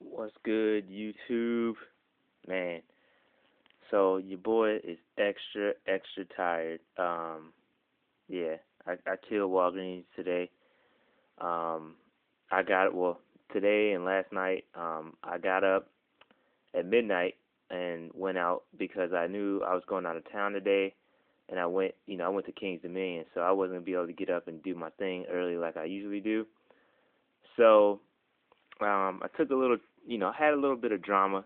What's good, YouTube? Man, so your boy is extra tired. Yeah, I killed Walgreens today. Um, I got well today and last night. I got up at midnight and went out because I knew I was going out of town today, and I went to King's Dominion, so I wasn't gonna be able to get up and do my thing early like I usually do. So I took a little, I had a little bit of drama,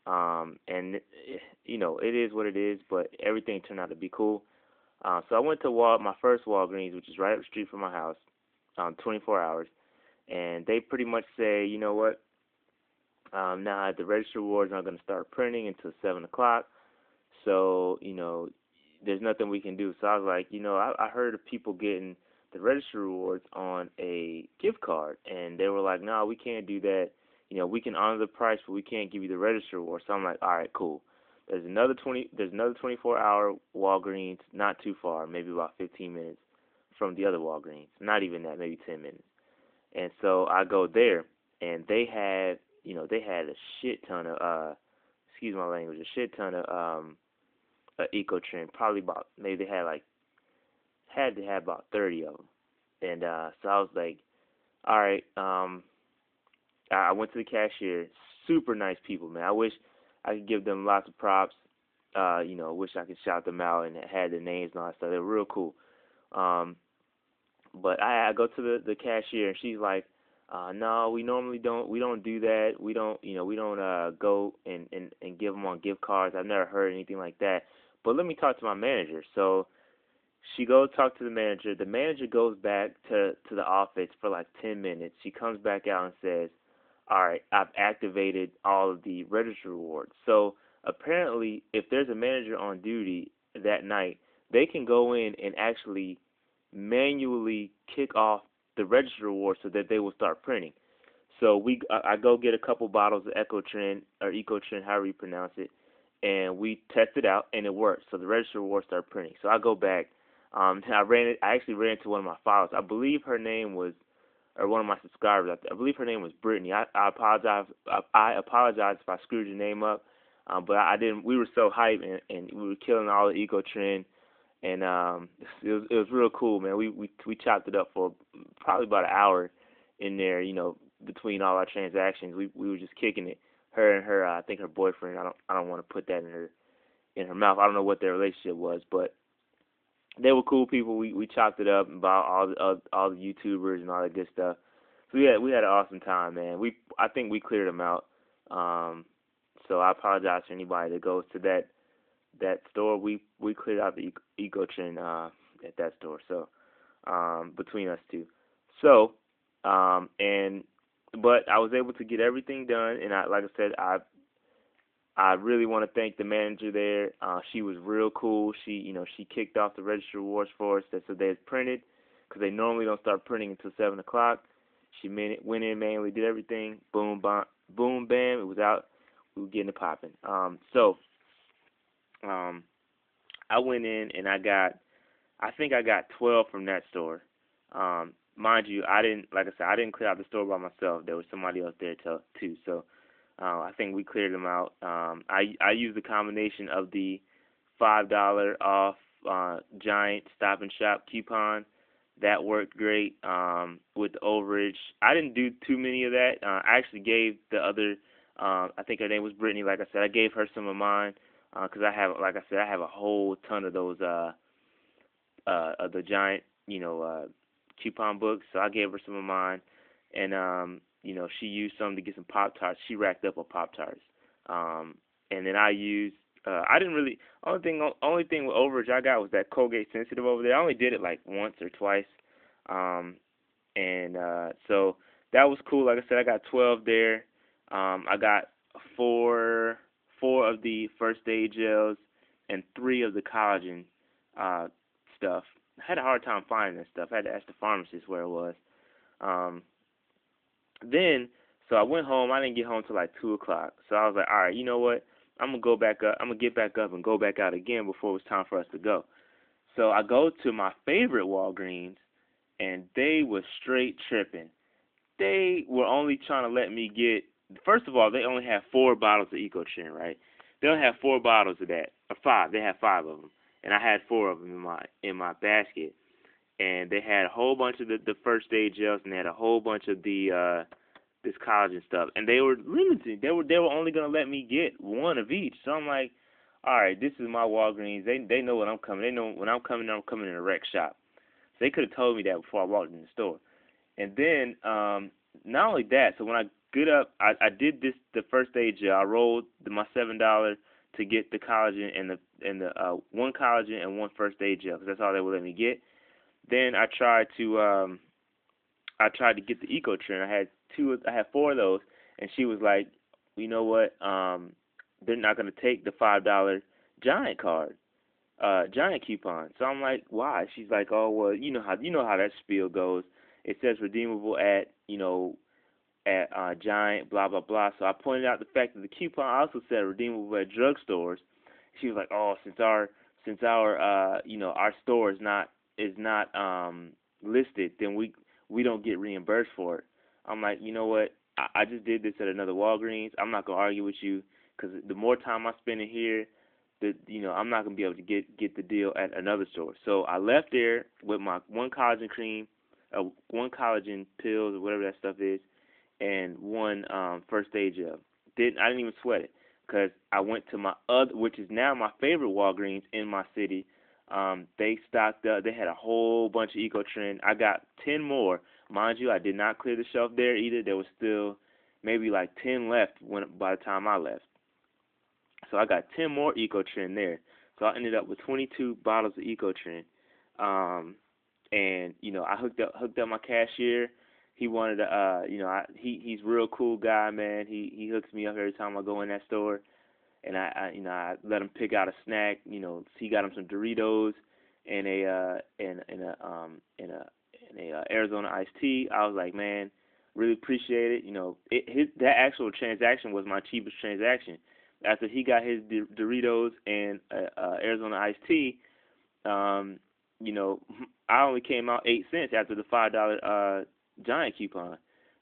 and it is what it is, but everything turned out to be cool. So I went to my first Walgreens, which is right up the street from my house, 24 hours, and they pretty much say, you know what, now the register awards aren't going to start printing until 7 o'clock, so there's nothing we can do. So I was like, I heard of people getting the register rewards on a gift card, and they were like, no, we can't do that. We can honor the price, but we can't give you the register reward. So I'm like, all right, cool. There's another 24-hour Walgreens, not too far, maybe about 15 minutes from the other Walgreens. Not even that, maybe 10 minutes. And so I go there, and they had a shit ton of excuse my language, a shit ton of eco trend. Probably about maybe they had to have about 30 of them. And so I was like, all right. I went to the cashier. Super nice people, man. I wish I could give them lots of props. Wish I could shout them out and had their names and all that stuff. They're real cool. Um, but I go to the cashier and she's like, no, we don't do that. We don't go and give them on gift cards. I've never heard anything like that. But let me talk to my manager. So she goes talk to the manager. The manager goes back to the office for like 10 minutes. She comes back out and says, all right, I've activated all of the register rewards. So apparently, if there's a manager on duty that night, they can go in and actually manually kick off the register rewards so that they will start printing. So I go get a couple bottles of EcoTrend or EcoTrend, however you pronounce it, and we test it out, and it works. So the register rewards start printing. So I go back. I actually ran into one of my files. I believe her name was, or one of my subscribers. I believe her name was Brittany. I apologize. I apologize if I screwed your name up. But I didn't. We were so hyped, and we were killing all the eco trend, and it was real cool, man. We chopped it up for probably about an hour in there. Between all our transactions, we were just kicking it. Her and her, I think her boyfriend. I don't want to put that in her mouth. I don't know what their relationship was, but they were cool people. We chopped it up about all the YouTubers and all that good stuff. So we had an awesome time, man. I think we cleared them out. So I apologize to anybody that goes to that store. We cleared out the eco trend at that store. So between us two. So and but I was able to get everything done, and like I said, I really want to thank the manager there. She was real cool. She kicked off the register rewards for us, so they had printed because they normally don't start printing until 7 o'clock. She went in manually, did everything. Boom, boom, bam. It was out. We were getting it popping. Um, I went in and I think I got 12 from that store. Mind you, like I said, I didn't clear out the store by myself. There was somebody else there too. So I think we cleared them out. I used the combination of the $5 off Giant Stop and Shop coupon. That worked great with the overage. I didn't do too many of that. I actually gave the other, I think her name was Brittany. Like I said, I gave her some of mine because like I said, I have a whole ton of those of the Giant, coupon books. So I gave her some of mine, and she used some to get some Pop Tarts. She racked up on Pop Tarts. And then I used. I didn't really. Only thing with overage I got was that Colgate Sensitive over there. I only did it like once or twice. And so that was cool. Like I said, I got 12 there. I got four of the first aid gels and 3 of the collagen stuff. I had a hard time finding that stuff. I had to ask the pharmacist where it was. Um, then, so I went home. I didn't get home till like 2 o'clock. So I was like, all right, you know what? I'm gonna go back up. I'm gonna get back up and go back out again before it was time for us to go. So I go to my favorite Walgreens, and they was straight tripping. They were only trying to let me get first of all, they only have 4 bottles of EcoTrend, right? They only have 4 bottles of that, or 5. They have 5 of them, and I had 4 of them in my basket. And they had a whole bunch of the first aid gels, and they had a whole bunch of the this collagen stuff, and they were limited. They were only gonna let me get 1 of each. So I'm like, all right, this is my Walgreens. They know when I'm coming. They know when I'm coming in a rec shop. So they could have told me that before I walked in the store. And then not only that, so when I get up, I did the first aid gel. I rolled my $7 to get the collagen and the 1 collagen and 1 first aid gel, because that's all they would let me get. Then I tried to get the EcoTrend. I had 4 of those, and she was like, you know what? They're not gonna take the $5 Giant card, Giant coupon. So I'm like, why? She's like, oh well, you know how that spiel goes. It says redeemable at Giant, blah blah blah. So I pointed out the fact that the coupon also said redeemable at drugstores. She was like, oh, since our our store is not listed, then we don't get reimbursed for it. I'm like, you know what? I just did this at another Walgreens. I'm not gonna argue with you, because the more time I spend in here, I'm not gonna be able to get the deal at another store. So I left there with my 1 collagen cream, 1 collagen pills or whatever that stuff is, and 1 first aid gel. I didn't even sweat it, because I went to my other, which is now my favorite Walgreens in my city. They stocked up. They had a whole bunch of EcoTrend. I got 10 more. Mind you, I did not clear the shelf there either. There was still maybe like 10 left by the time I left. So I got 10 more EcoTrend there. So I ended up with 22 bottles of EcoTrend. And I hooked up my cashier. He wanted to, he's a real cool guy, man. He hooks me up every time I go in that store. And I let him pick out a snack. He got him some Doritos and a Arizona iced tea. I was like, man, really appreciate it. That actual transaction was my cheapest transaction. After he got his Doritos and Arizona iced tea, I only came out 8 cents after the $5 Giant coupon.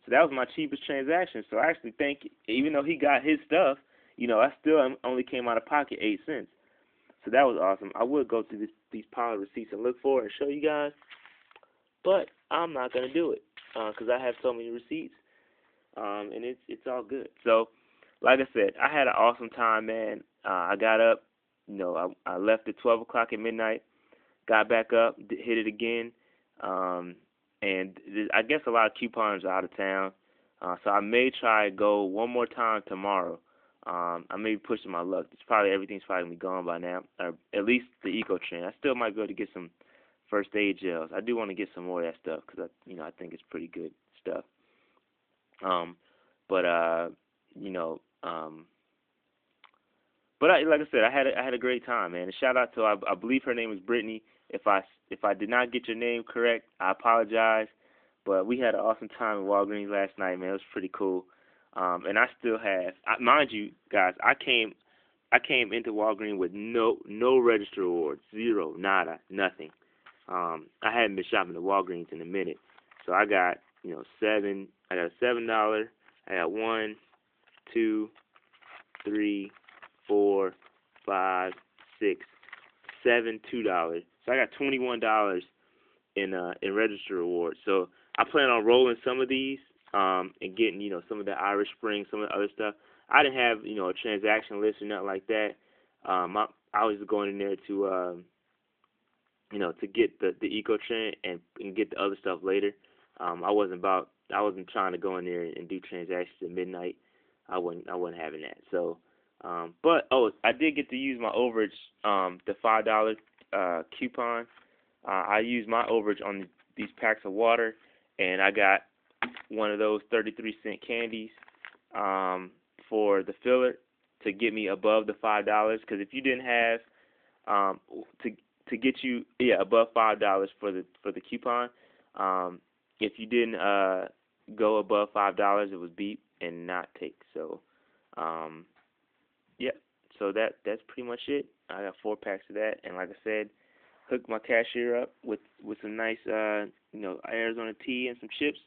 So that was my cheapest transaction. So I actually think, even though he got his stuff, I still only came out of pocket 8 cents. So that was awesome. I would go through these pile of receipts and look for it and show you guys, but I'm not gonna do it because I have so many receipts, and it's all good. So, like I said, I had an awesome time, man. I got up, I left at 12 o'clock at midnight, got back up, hit it again, and I guess a lot of coupons are out of town, so I may try to go one more time tomorrow. I may be pushing my luck. Everything's probably gonna be gone by now, or at least the EcoTrend. I still might go to get some first aid gels. I do want to get some more of that stuff because I think it's pretty good stuff. But like I said, I had a great time, man. And shout out to I believe her name is Brittany. If I did not get your name correct, I apologize. But we had an awesome time at Walgreens last night, man. It was pretty cool. And I still have, mind you, guys, I came into Walgreens with no register rewards, 0, nada, nothing. I hadn't been shopping at Walgreens in a minute, so I got I got a $7. I got 1, 2, 3, 4, 5, 6, 7, $2. So I got $21 in register rewards. So I plan on rolling some of these. And getting, some of the Irish Spring, some of the other stuff. I didn't have, a transaction list or nothing like that. I was just going in there to, to get the EcoTrend and get the other stuff later. I wasn't trying to go in there and do transactions at midnight. I wasn't having that. So, but I did get to use my overage, the $5 coupon. I used my overage on these packs of water, and I got one of those 33-cent candies for the filler to get me above the $5. Because if you didn't have to get you above $5 for the coupon, if you didn't go above $5, it was beep and not take. So so that's pretty much it. I got 4 packs of that, and like I said, hooked my cashier up with some nice Arizona tea and some chips.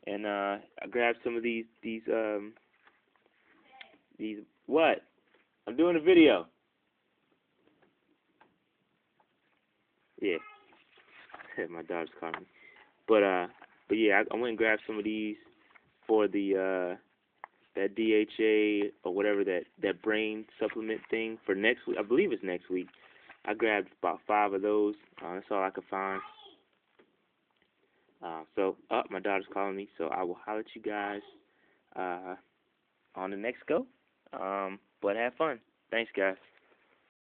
And I grabbed some of these These what? I'm doing a video. Yeah, my daughter's calling me. But yeah, I went and grabbed some of these for the that DHA or whatever that brain supplement thing for next week. I believe it's next week. I grabbed about 5 of those. That's all I could find. My daughter's calling me, so I will holler at you guys on the next go. But have fun. Thanks, guys.